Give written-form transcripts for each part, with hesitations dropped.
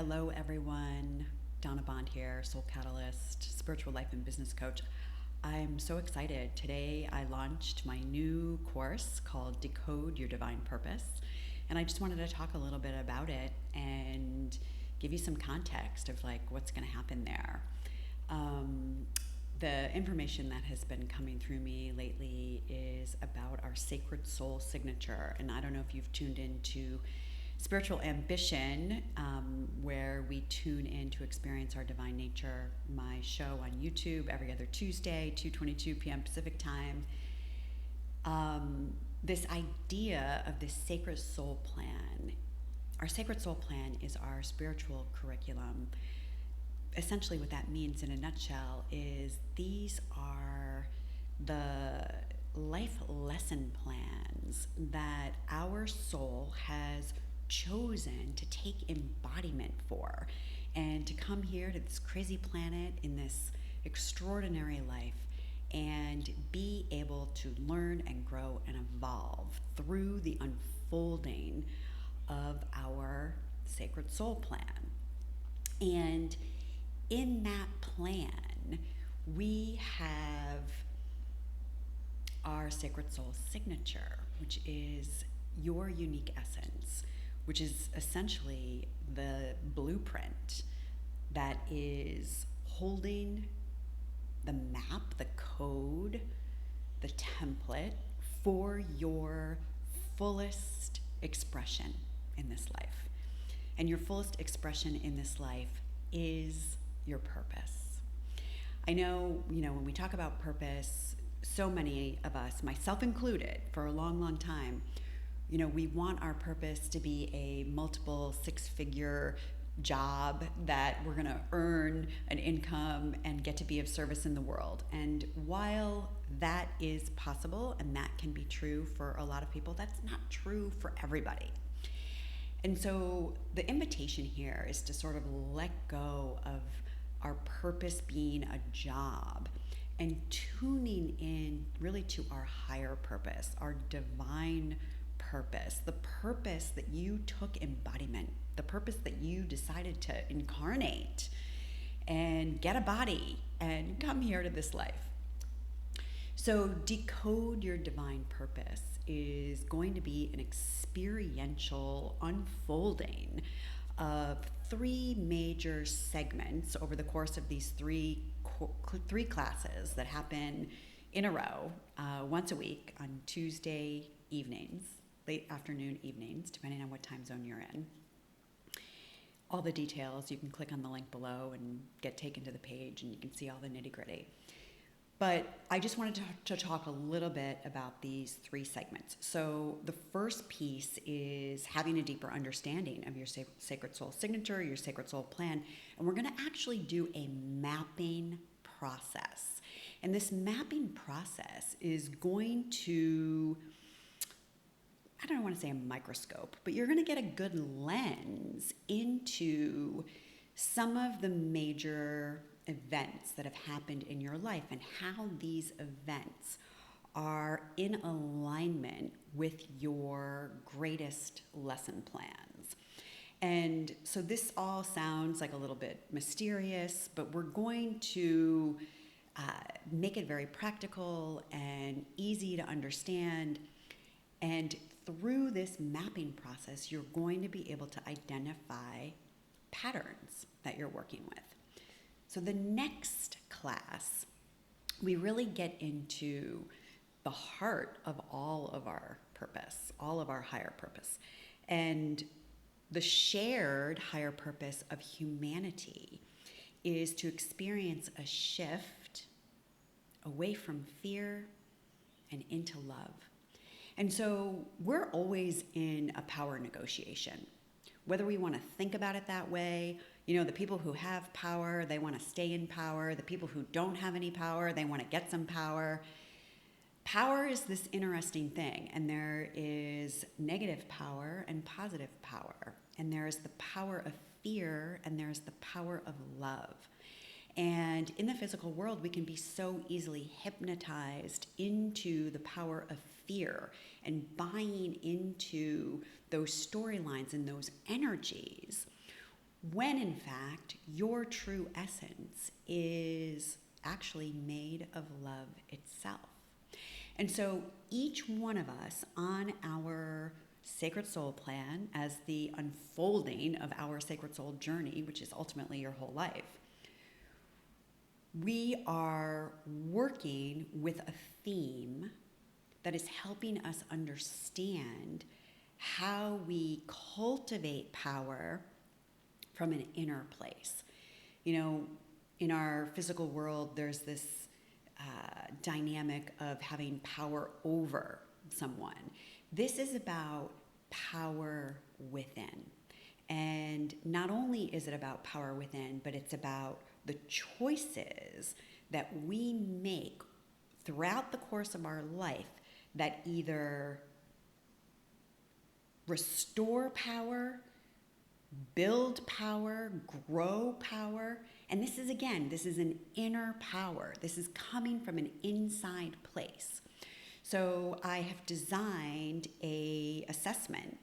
Hello, everyone. Donna Bond here, Soul Catalyst, spiritual life and business coach. I'm so excited. Today I launched my new course called Decode Your Divine Purpose. And I just wanted to talk a little bit about it and give you some context of what's going to happen there. The information that has been coming through me lately is about our sacred soul signature. And I don't know if you've tuned into Spiritual Ambition, where we tune in to experience our divine nature, my show on YouTube every other Tuesday, 2:22 p.m. Pacific time. This idea of this sacred soul plan. Our sacred soul plan is our spiritual curriculum. Essentially what that means in a nutshell is these are the life lesson plans that our soul has chosen to take embodiment for, and to come here to this crazy planet in this extraordinary life and be able to learn and grow and evolve through the unfolding of our sacred soul plan. And in that plan, we have our sacred soul signature, which is your unique essence, which is essentially the blueprint that is holding the map, the code, the template for your fullest expression in this life. And your fullest expression in this life is your purpose. I know, when we talk about purpose, so many of us, myself included, for a long, long time, we want our purpose to be a multiple six-figure job that we're going to earn an income and get to be of service in the world. And while that is possible and that can be true for a lot of people, that's not true for everybody. And so the invitation here is to sort of let go of our purpose being a job and tuning in really to our higher purpose, our divine purpose, the purpose that you took embodiment, the purpose that you decided to incarnate and get a body and come here to this life. So Decode Your Divine Purpose is going to be an experiential unfolding of three major segments over the course of these three classes that happen in a row once a week on Tuesday evenings, late afternoon evenings, depending on what time zone you're in. All the details, you can click on the link below and get taken to the page and you can see all the nitty-gritty. But I just wanted to talk a little bit about these three segments. So the first piece is having a deeper understanding of your sacred soul signature, your sacred soul plan, and we're going to actually do a mapping process. And this mapping process is going to, I don't want to say a microscope, but you're going to get a good lens into some of the major events that have happened in your life and how these events are in alignment with your greatest lesson plans. And so this all sounds like a little bit mysterious, but we're going to make it very practical and easy to understand. And through this mapping process, you're going to be able to identify patterns that you're working with. So the next class, we really get into the heart of all of our purpose, all of our higher purpose. And the shared higher purpose of humanity is to experience a shift away from fear and into love. And so we're always in a power negotiation. Whether we want to think about it that way, the people who have power, they want to stay in power. The people who don't have any power, they want to get some power. Power is this interesting thing, and there is negative power and positive power. And there is the power of fear, and there's the power of love. And in the physical world, we can be so easily hypnotized into the power of fear and buying into those storylines and those energies, when in fact your true essence is actually made of love itself. And so each one of us on our sacred soul plan, as the unfolding of our sacred soul journey, which is ultimately your whole life, we are working with a theme that is helping us understand how we cultivate power from an inner place. In our physical world, there's this dynamic of having power over someone. This is about power within. And not only is it about power within, but it's about the choices that we make throughout the course of our life that either restore power, build power, grow power. And this is an inner power. This is coming from an inside place. So I have designed a assessment,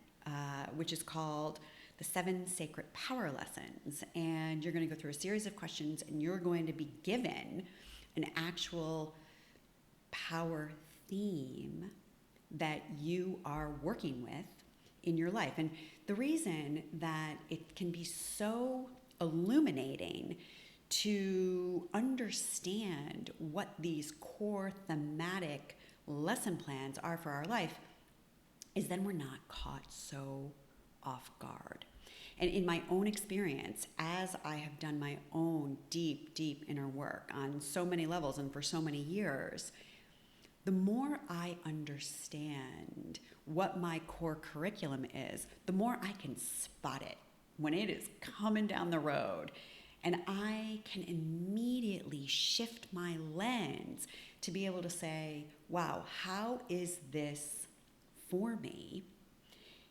which is called the 7 Sacred Power Lessons. And you're going to go through a series of questions, and you're going to be given an actual power theme that you are working with in your life. And the reason that it can be so illuminating to understand what these core thematic lesson plans are for our life is then we're not caught so off guard. And in my own experience, as I have done my own deep inner work on so many levels and for so many years, the more I understand what my core curriculum is, the more I can spot it when it is coming down the road. And I can immediately shift my lens to be able to say, wow, how is this for me?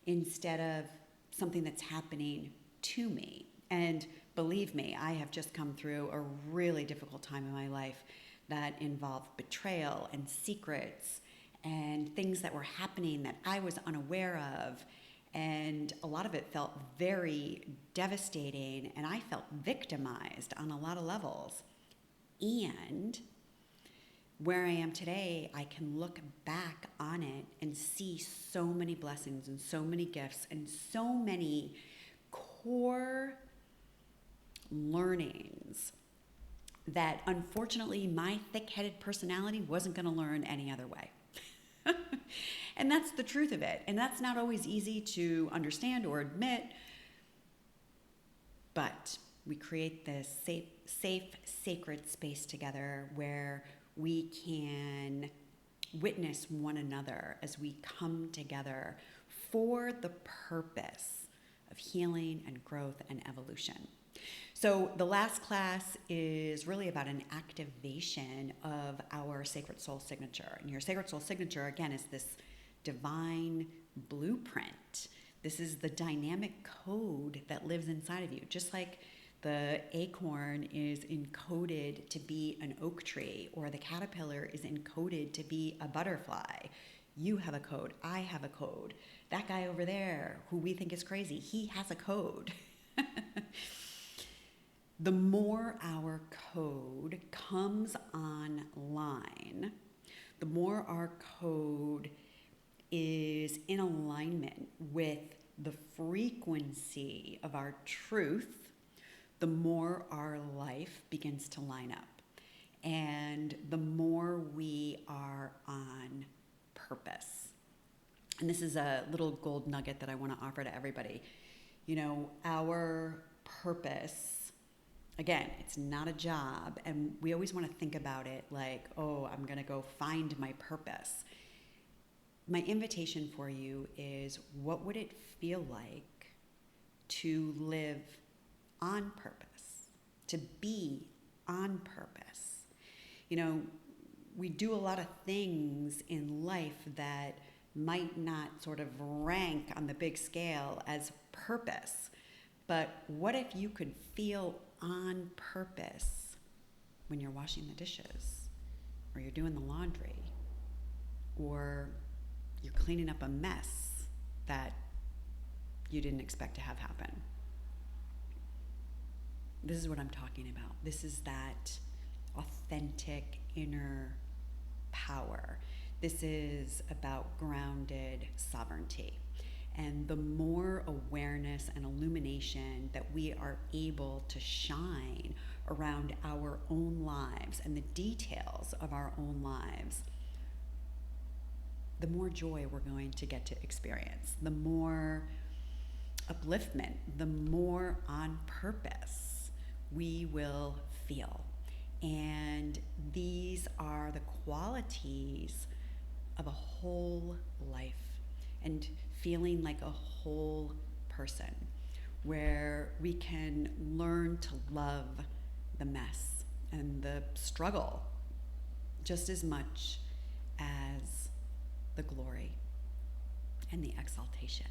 Instead of something that's happening to me. And believe me, I have just come through a really difficult time in my life that involved betrayal and secrets and things that were happening that I was unaware of. And a lot of it felt very devastating, and I felt victimized on a lot of levels. And where I am today, I can look back on it and see so many blessings and so many gifts and so many core learnings that unfortunately my thick-headed personality wasn't going to learn any other way. And that's the truth of it. And that's not always easy to understand or admit, but we create this safe, sacred space together where we can witness one another as we come together for the purpose of healing and growth and evolution. So the last class is really about an activation of our sacred soul signature. And your sacred soul signature, again, is this divine blueprint. This is the dynamic code that lives inside of you. Just like the acorn is encoded to be an oak tree, or the caterpillar is encoded to be a butterfly. You have a code. I have a code. That guy over there, who we think is crazy, he has a code. The more our code comes online, the more our code is in alignment with the frequency of our truth, the more our life begins to line up. And the more we are on purpose. And this is a little gold nugget that I want to offer to everybody. Our purpose, again, it's not a job, and we always want to think about it like, oh, I'm going to go find my purpose. My invitation for you is, what would it feel like to live on purpose, to be on purpose? We do a lot of things in life that might not sort of rank on the big scale as purpose. But what if you could feel on purpose when you're washing the dishes, or you're doing the laundry, or you're cleaning up a mess that you didn't expect to have happen? This is what I'm talking about. This is that authentic inner power. This is about grounded sovereignty. And the more awareness and illumination that we are able to shine around our own lives and the details of our own lives, the more joy we're going to get to experience, the more upliftment, the more on purpose we will feel. And these are the qualities of a whole life, and feeling like a whole person, where we can learn to love the mess and the struggle just as much as the glory and the exaltation.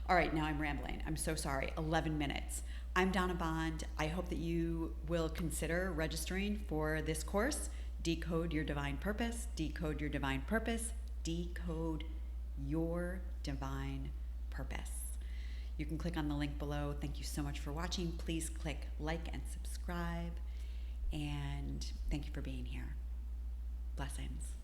All right, now I'm rambling. I'm so sorry. 11 minutes. I'm Donna Bond. I hope that you will consider registering for this course, Decode Your Divine Purpose, Decode Your Divine Purpose, Decode Your Divine Purpose. You can click on the link below. Thank you so much for watching. Please click like and subscribe. And thank you for being here. Blessings.